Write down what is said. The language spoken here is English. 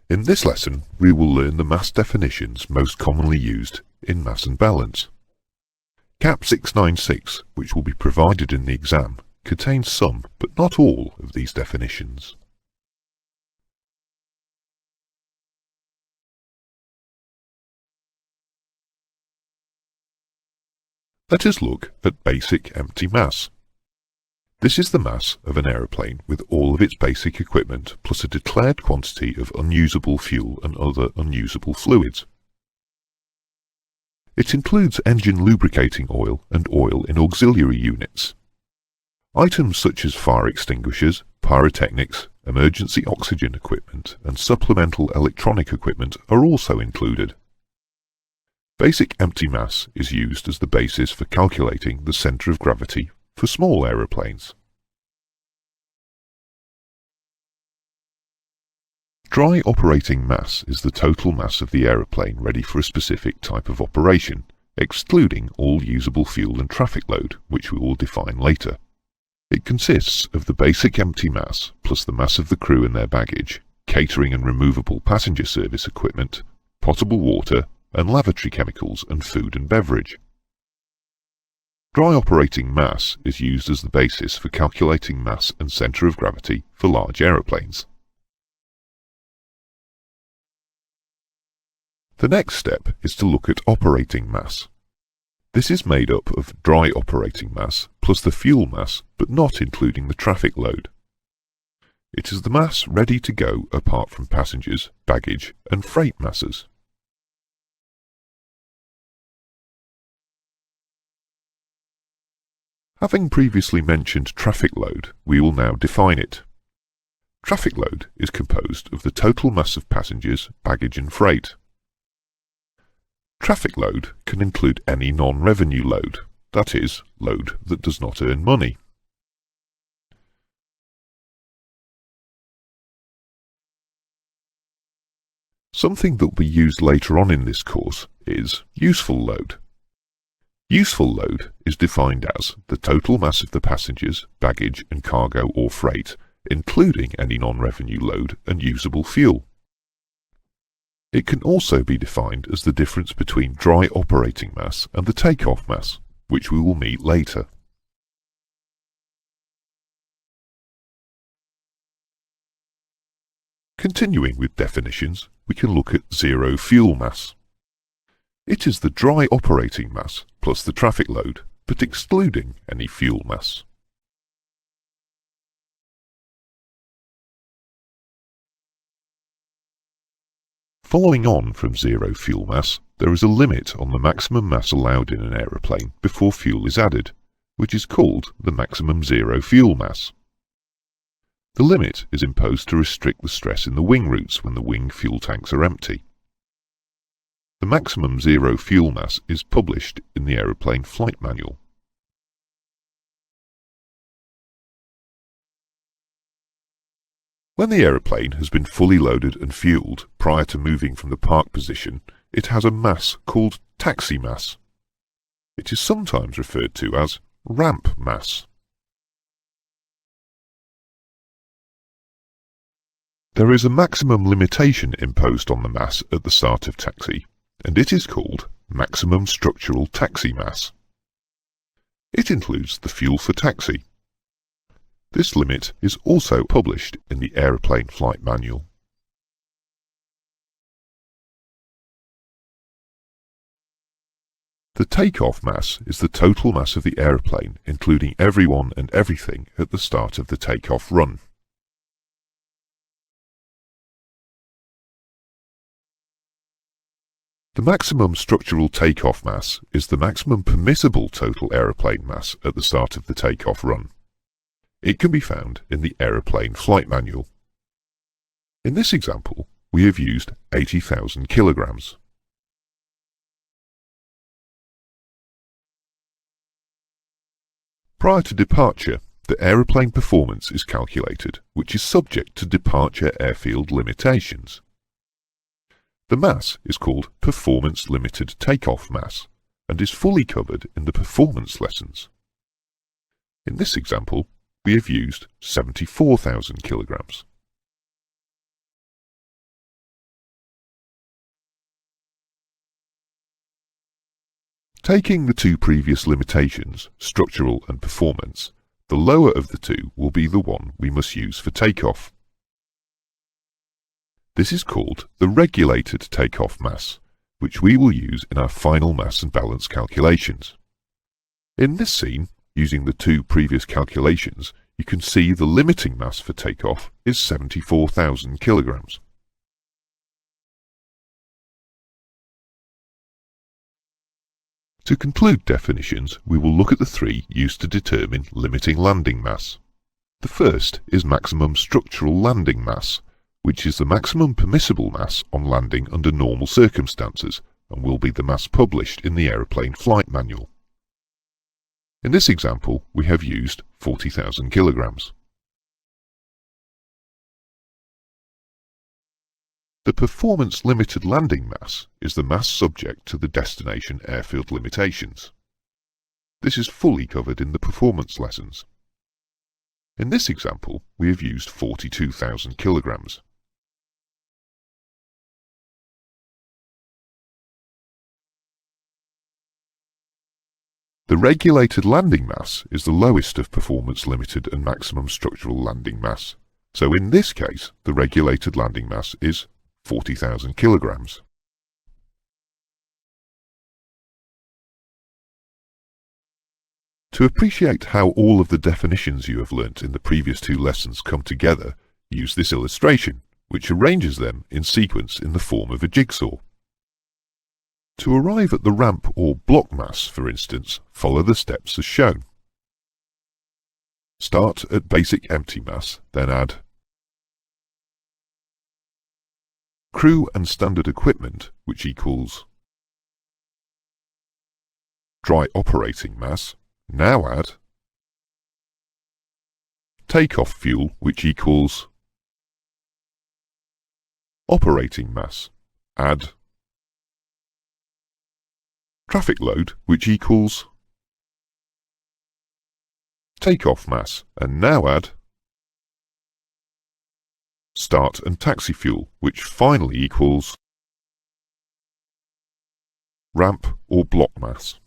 In this lesson, we will learn the mass definitions most commonly used in mass and balance. CAP 696, which will be provided in the exam, contains some, but not all, of these definitions. Let us look at basic empty mass. This is the mass of an aeroplane with all of its basic equipment plus a declared quantity of unusable fuel and other unusable fluids. It includes engine lubricating oil and oil in auxiliary units. Items such as fire extinguishers, pyrotechnics, emergency oxygen equipment and supplemental electronic equipment are also included. Basic empty mass is used as the basis for calculating the centre of gravity for small aeroplanes. Dry operating mass is the total mass of the aeroplane ready for a specific type of operation, excluding all usable fuel and traffic load, which we will define later. It consists of the basic empty mass plus the mass of the crew and their baggage, catering and removable passenger service equipment, potable water, and lavatory chemicals and food and beverage. Dry operating mass is used as the basis for calculating mass and centre of gravity for large aeroplanes. The next step is to look at operating mass. This is made up of dry operating mass plus the fuel mass, but not including the traffic load. It is the mass ready to go apart from passengers, baggage, and freight masses. Having previously mentioned traffic load, we will now define it. Traffic load is composed of the total mass of passengers, baggage and freight. Traffic load can include any non-revenue load, that is, load that does not earn money. Something that will be used later on in this course is useful load. Useful load is defined as the total mass of the passengers, baggage and cargo or freight, including any non-revenue load and usable fuel. It can also be defined as the difference between dry operating mass and the takeoff mass, which we will meet later. Continuing with definitions, we can look at zero fuel mass. It is the dry operating mass plus the traffic load, but excluding any fuel mass. Following on from zero fuel mass, there is a limit on the maximum mass allowed in an aeroplane before fuel is added, which is called the maximum zero fuel mass. The limit is imposed to restrict the stress in the wing roots when the wing fuel tanks are empty. The maximum zero fuel mass is published in the aeroplane flight manual. When the aeroplane has been fully loaded and fueled prior to moving from the park position, it has a mass called taxi mass. It is sometimes referred to as ramp mass. There is a maximum limitation imposed on the mass at the start of taxi, and it is called maximum structural taxi mass. It includes the fuel for taxi. This limit is also published in the aeroplane flight manual. The takeoff mass is the total mass of the aeroplane, including everyone and everything at the start of the takeoff run. The maximum structural takeoff mass is the maximum permissible total aeroplane mass at the start of the takeoff run. It can be found in the aeroplane flight manual. In this example, we have used 80,000 kilograms. Prior to departure, the aeroplane performance is calculated, which is subject to departure airfield limitations. The mass is called Performance Limited Takeoff Mass and is fully covered in the performance lessons. In this example, we have used 74,000 kilograms. Taking the two previous limitations, structural and performance, the lower of the two will be the one we must use for takeoff. This is called the regulated takeoff mass, which we will use in our final mass and balance calculations. In this scene, using the two previous calculations, you can see the limiting mass for takeoff is 74,000 kilograms. To conclude definitions, we will look at the three used to determine limiting landing mass. The first is maximum structural landing mass, which is the maximum permissible mass on landing under normal circumstances and will be the mass published in the aeroplane flight manual. In this example, we have used 40,000 kilograms. The performance-limited landing mass is the mass subject to the destination airfield limitations. This is fully covered in the performance lessons. In this example, we have used 42,000 kilograms. The regulated landing mass is the lowest of performance-limited and maximum structural landing mass. So in this case, the regulated landing mass is 40,000 kilograms. To appreciate how all of the definitions you have learnt in the previous two lessons come together, use this illustration, which arranges them in sequence in the form of a jigsaw. To arrive at the ramp or block mass, for instance, follow the steps as shown. Start at basic empty mass, then add crew and standard equipment, which equals dry operating mass. Now add takeoff fuel, which equals operating mass. Add traffic load, which equals takeoff mass. And now add start and taxi fuel, which finally equals ramp or block mass.